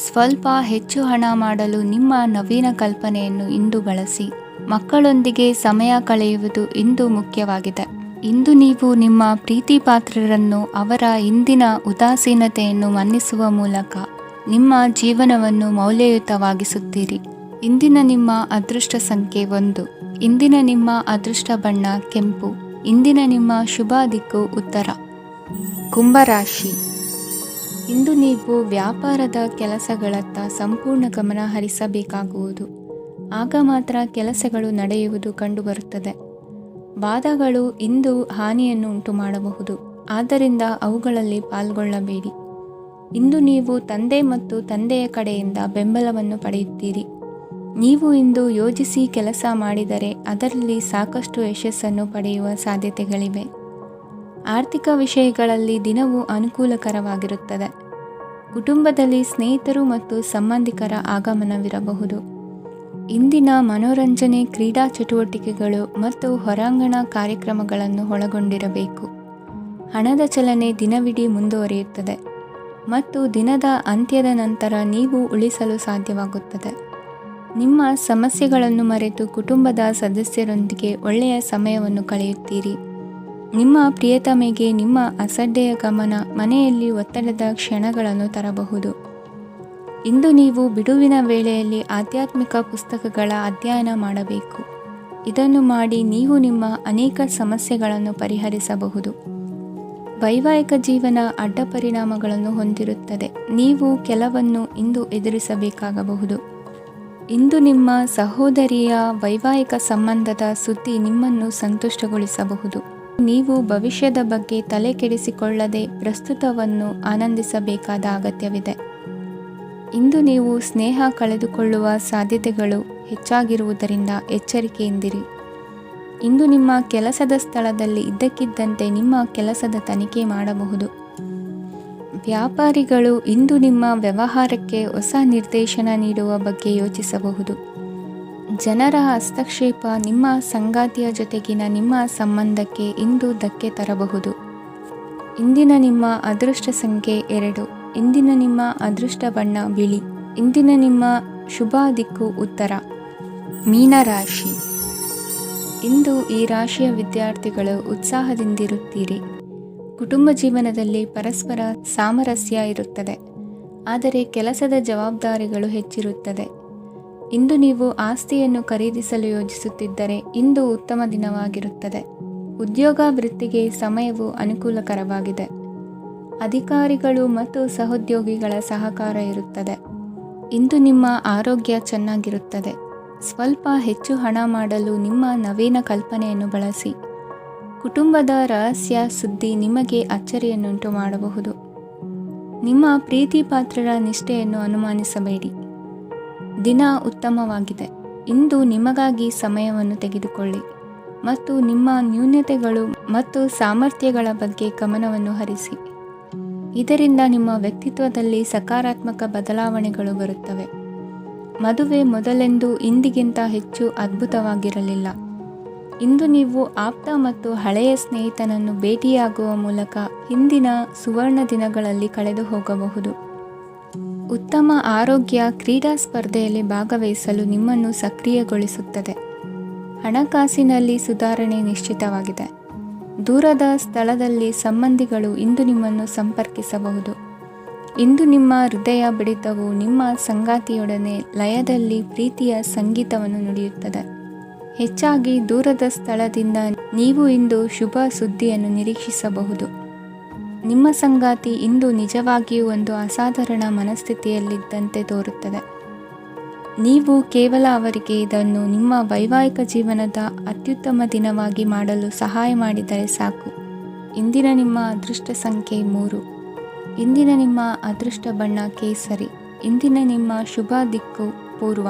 ಸ್ವಲ್ಪ ಹೆಚ್ಚು ಹಣ ಮಾಡಲು ನಿಮ್ಮ ನವೀನ ಕಲ್ಪನೆಯನ್ನು ಇಂದು ಬಳಸಿ. ಮಕ್ಕಳೊಂದಿಗೆ ಸಮಯ ಕಳೆಯುವುದು ಇಂದು ಮುಖ್ಯವಾಗಿದೆ. ಇಂದು ನೀವು ನಿಮ್ಮ ಪ್ರೀತಿ ಪಾತ್ರರನ್ನು ಅವರ ಇಂದಿನ ಉದಾಸೀನತೆಯನ್ನು ಮನ್ನಿಸುವ ಮೂಲಕ ನಿಮ್ಮ ಜೀವನವನ್ನು ಮೌಲ್ಯಯುತವಾಗಿಸುತ್ತೀರಿ. ಇಂದಿನ ನಿಮ್ಮ ಅದೃಷ್ಟ ಸಂಖ್ಯೆ 1. ಇಂದಿನ ನಿಮ್ಮ ಅದೃಷ್ಟ ಬಣ್ಣ ಕೆಂಪು. ಇಂದಿನ ನಿಮ್ಮ ಶುಭ ದಿಕ್ಕು ಉತ್ತರ. ಕುಂಭರಾಶಿ. ಇಂದು ನೀವು ವ್ಯಾಪಾರದ ಕೆಲಸಗಳತ್ತ ಸಂಪೂರ್ಣ ಗಮನ ಹರಿಸಬೇಕಾಗುವುದು. ಆಗ ಮಾತ್ರ ಕೆಲಸಗಳು ನಡೆಯುವುದು ಕಂಡುಬರುತ್ತದೆ. ವಾದಗಳು ಇಂದು ಹಾನಿಯನ್ನು ಉಂಟು ಮಾಡಬಹುದು, ಆದ್ದರಿಂದ ಅವುಗಳಲ್ಲಿ ಪಾಲ್ಗೊಳ್ಳಬೇಡಿ. ಇಂದು ನೀವು ತಂದೆ ಮತ್ತು ತಂದೆಯ ಕಡೆಯಿಂದ ಬೆಂಬಲವನ್ನು ಪಡೆಯುತ್ತೀರಿ. ನೀವು ಇಂದು ಯೋಜಿಸಿ ಕೆಲಸ ಮಾಡಿದರೆ ಅದರಲ್ಲಿ ಸಾಕಷ್ಟು ಯಶಸ್ಸನ್ನು ಪಡೆಯುವ ಸಾಧ್ಯತೆಗಳಿವೆ. ಆರ್ಥಿಕ ವಿಷಯಗಳಲ್ಲಿ ದಿನವೂ ಅನುಕೂಲಕರವಾಗಿರುತ್ತದೆ. ಕುಟುಂಬದಲ್ಲಿ ಸ್ನೇಹಿತರು ಮತ್ತು ಸಂಬಂಧಿಕರ ಆಗಮನವಿರಬಹುದು. ಇಂದಿನ ಮನೋರಂಜನೆ ಕ್ರೀಡಾ ಚಟುವಟಿಕೆಗಳು ಮತ್ತು ಹೊರಾಂಗಣ ಕಾರ್ಯಕ್ರಮಗಳನ್ನು ಒಳಗೊಂಡಿರಬೇಕು. ಹಣದ ಚಲನೆ ದಿನವಿಡೀ ಮುಂದುವರಿಯುತ್ತದೆ ಮತ್ತು ದಿನದ ಅಂತ್ಯದ ನಂತರ ನೀವು ಉಳಿಸಲು ಸಾಧ್ಯವಾಗುತ್ತದೆ. ನಿಮ್ಮ ಸಮಸ್ಯೆಗಳನ್ನು ಮರೆತು ಕುಟುಂಬದ ಸದಸ್ಯರೊಂದಿಗೆ ಒಳ್ಳೆಯ ಸಮಯವನ್ನು ಕಳೆಯುತ್ತೀರಿ. ನಿಮ್ಮ ಪ್ರಿಯತಮೆಗೆ ನಿಮ್ಮ ಅಸಡ್ಡೆಯ ಗಮನ ಮನೆಯಲ್ಲಿ ಒತ್ತಡದ ಕ್ಷಣಗಳನ್ನು ತರಬಹುದು. ಇಂದು ನೀವು ಬಿಡುವಿನ ವೇಳೆಯಲ್ಲಿ ಆಧ್ಯಾತ್ಮಿಕ ಪುಸ್ತಕಗಳ ಅಧ್ಯಯನ ಮಾಡಬೇಕು. ಇದನ್ನು ಮಾಡಿ ನೀವು ನಿಮ್ಮ ಅನೇಕ ಸಮಸ್ಯೆಗಳನ್ನು ಪರಿಹರಿಸಬಹುದು. ವೈವಾಹಿಕ ಜೀವನ ಅಡ್ಡ ಪರಿಣಾಮಗಳನ್ನು ಹೊಂದಿರುತ್ತದೆ. ನೀವು ಕೆಲವನ್ನು ಇಂದು ಎದುರಿಸಬೇಕಾಗಬಹುದು. ಇಂದು ನಿಮ್ಮ ಸಹೋದರಿಯ ವೈವಾಹಿಕ ಸಂಬಂಧದ ಸುದ್ದಿ ನಿಮ್ಮನ್ನು ಸಂತುಷ್ಟಗೊಳಿಸಬಹುದು. ನೀವು ಭವಿಷ್ಯದ ಬಗ್ಗೆ ತಲೆ ಕೆಡಿಸಿಕೊಳ್ಳದೆ ಪ್ರಸ್ತುತವನ್ನು ಆನಂದಿಸಬೇಕಾದ ಅಗತ್ಯವಿದೆ. ಇಂದು ನೀವು ಸ್ನೇಹ ಕಳೆದುಕೊಳ್ಳುವ ಸಾಧ್ಯತೆಗಳು ಹೆಚ್ಚಾಗಿರುವುದರಿಂದ ಎಚ್ಚರಿಕೆಯಿಂದಿರಿ. ಇಂದು ನಿಮ್ಮ ಕೆಲಸದ ಸ್ಥಳದಲ್ಲಿ ಇದ್ದಕ್ಕಿದ್ದಂತೆ ನಿಮ್ಮ ಕೆಲಸದ ತನಿಖೆ ಮಾಡಬಹುದು. ವ್ಯಾಪಾರಿಗಳು ಇಂದು ನಿಮ್ಮ ವ್ಯವಹಾರಕ್ಕೆ ಹೊಸ ನಿರ್ದೇಶನ ನೀಡುವ ಬಗ್ಗೆ ಯೋಚಿಸಬಹುದು. ಜನರ ಹಸ್ತಕ್ಷೇಪ ನಿಮ್ಮ ಸಂಗಾತಿಯ ಜೊತೆಗಿನ ನಿಮ್ಮ ಸಂಬಂಧಕ್ಕೆ ಇಂದು ಧಕ್ಕೆ ತರಬಹುದು. ಇಂದಿನ ನಿಮ್ಮ ಅದೃಷ್ಟ ಸಂಖ್ಯೆ 2. ಇಂದಿನ ನಿಮ್ಮ ಅದೃಷ್ಟ ಬಣ್ಣ ಬಿಳಿ. ಇಂದಿನ ನಿಮ್ಮ ಶುಭ ದಿಕ್ಕು ಉತ್ತರ. ಮೀನರಾಶಿ. ಇಂದು ಈ ರಾಶಿಯ ವಿದ್ಯಾರ್ಥಿಗಳು ಉತ್ಸಾಹದಿಂದಿರುತ್ತೀರಿ. ಕುಟುಂಬ ಜೀವನದಲ್ಲಿ ಪರಸ್ಪರ ಸಾಮರಸ್ಯ ಇರುತ್ತದೆ, ಆದರೆ ಕೆಲಸದ ಜವಾಬ್ದಾರಿಗಳು ಹೆಚ್ಚಿರುತ್ತದೆ. ಇಂದು ನೀವು ಆಸ್ತಿಯನ್ನು ಖರೀದಿಸಲು ಯೋಜಿಸುತ್ತಿದ್ದರೆ ಇಂದು ಉತ್ತಮ ದಿನವಾಗಿರುತ್ತದೆ. ಉದ್ಯೋಗ ವೃತ್ತಿಗೆ ಸಮಯವು ಅನುಕೂಲಕರವಾಗಿದೆ. ಅಧಿಕಾರಿಗಳು ಮತ್ತು ಸಹೋದ್ಯೋಗಿಗಳ ಸಹಕಾರ ಇರುತ್ತದೆ. ಇಂದು ನಿಮ್ಮ ಆರೋಗ್ಯ ಚೆನ್ನಾಗಿರುತ್ತದೆ. ಸ್ವಲ್ಪ ಹೆಚ್ಚು ಹಣ ಮಾಡಲು ನಿಮ್ಮ ನವೀನ ಕಲ್ಪನೆಯನ್ನು ಬಳಸಿ. ಕುಟುಂಬದ ರಹಸ್ಯ ಸುದ್ದಿ ನಿಮಗೆ ಅಚ್ಚರಿಯನ್ನುಂಟು ಮಾಡಬಹುದು. ನಿಮ್ಮ ಪ್ರೀತಿ ಪಾತ್ರರ ನಿಷ್ಠೆಯನ್ನು ಅನುಮಾನಿಸಬೇಡಿ. ದಿನ ಉತ್ತಮವಾಗಿದೆ. ಇಂದು ನಿಮಗಾಗಿ ಸಮಯವನ್ನು ತೆಗೆದುಕೊಳ್ಳಿ ಮತ್ತು ನಿಮ್ಮ ನ್ಯೂನತೆಗಳು ಮತ್ತು ಸಾಮರ್ಥ್ಯಗಳ ಬಗ್ಗೆ ಗಮನವನ್ನು ಹರಿಸಿ. ಇದರಿಂದ ನಿಮ್ಮ ವ್ಯಕ್ತಿತ್ವದಲ್ಲಿ ಸಕಾರಾತ್ಮಕ ಬದಲಾವಣೆಗಳು ಬರುತ್ತವೆ. ಮದುವೆ ಮೊದಲೆಂದು ಇಂದಿಗಿಂತ ಹೆಚ್ಚು ಅದ್ಭುತವಾಗಿರಲಿಲ್ಲ. ಇಂದು ನೀವು ಆಪ್ತ ಮತ್ತು ಹಳೆಯ ಸ್ನೇಹಿತನನ್ನು ಭೇಟಿಯಾಗುವ ಮೂಲಕ ಹಿಂದಿನ ಸುವರ್ಣ ದಿನಗಳಲ್ಲಿ ಕಳೆದು ಹೋಗಬಹುದು. ಉತ್ತಮ ಆರೋಗ್ಯ ಕ್ರೀಡಾ ಸ್ಪರ್ಧೆಯಲ್ಲಿ ಭಾಗವಹಿಸಲು ನಿಮ್ಮನ್ನು ಸಕ್ರಿಯಗೊಳಿಸುತ್ತದೆ. ಹಣಕಾಸಿನಲ್ಲಿ ಸುಧಾರಣೆ ನಿಶ್ಚಿತವಾಗಿದೆ. ದೂರದ ಸ್ಥಳದಲ್ಲಿ ಸಂಬಂಧಿಗಳು ಇಂದು ನಿಮ್ಮನ್ನು ಸಂಪರ್ಕಿಸಬಹುದು. ಇಂದು ನಿಮ್ಮ ಹೃದಯ ಬಡಿತವು ನಿಮ್ಮ ಸಂಗಾತಿಯೊಡನೆ ಲಯದಲ್ಲಿ ಪ್ರೀತಿಯ ಸಂಗೀತವನ್ನು ನುಡಿಯುತ್ತದೆ. ಹೆಚ್ಚಾಗಿ ದೂರದ ಸ್ಥಳದಿಂದ ನೀವು ಇಂದು ಶುಭ ಸುದ್ದಿಯನ್ನು ನಿರೀಕ್ಷಿಸಬಹುದು. ನಿಮ್ಮ ಸಂಗಾತಿ ಇಂದು ನಿಜವಾಗಿಯೂ ಒಂದು ಅಸಾಧಾರಣ ಮನಸ್ಥಿತಿಯಲ್ಲಿದ್ದಂತೆ ತೋರುತ್ತದೆ. ನೀವು ಕೇವಲ ಅವರಿಗೆ ಇದನ್ನು ನಿಮ್ಮ ವೈವಾಹಿಕ ಜೀವನದ ಅತ್ಯುತ್ತಮ ದಿನವಾಗಿ ಮಾಡಲು ಸಹಾಯ ಮಾಡಿದರೆ ಸಾಕು. ಇಂದಿನ ನಿಮ್ಮ ಅದೃಷ್ಟ ಸಂಖ್ಯೆ 3. ಇಂದಿನ ನಿಮ್ಮ ಅದೃಷ್ಟ ಬಣ್ಣ ಕೇಸರಿ. ಇಂದಿನ ನಿಮ್ಮ ಶುಭ ದಿಕ್ಕು ಪೂರ್ವ.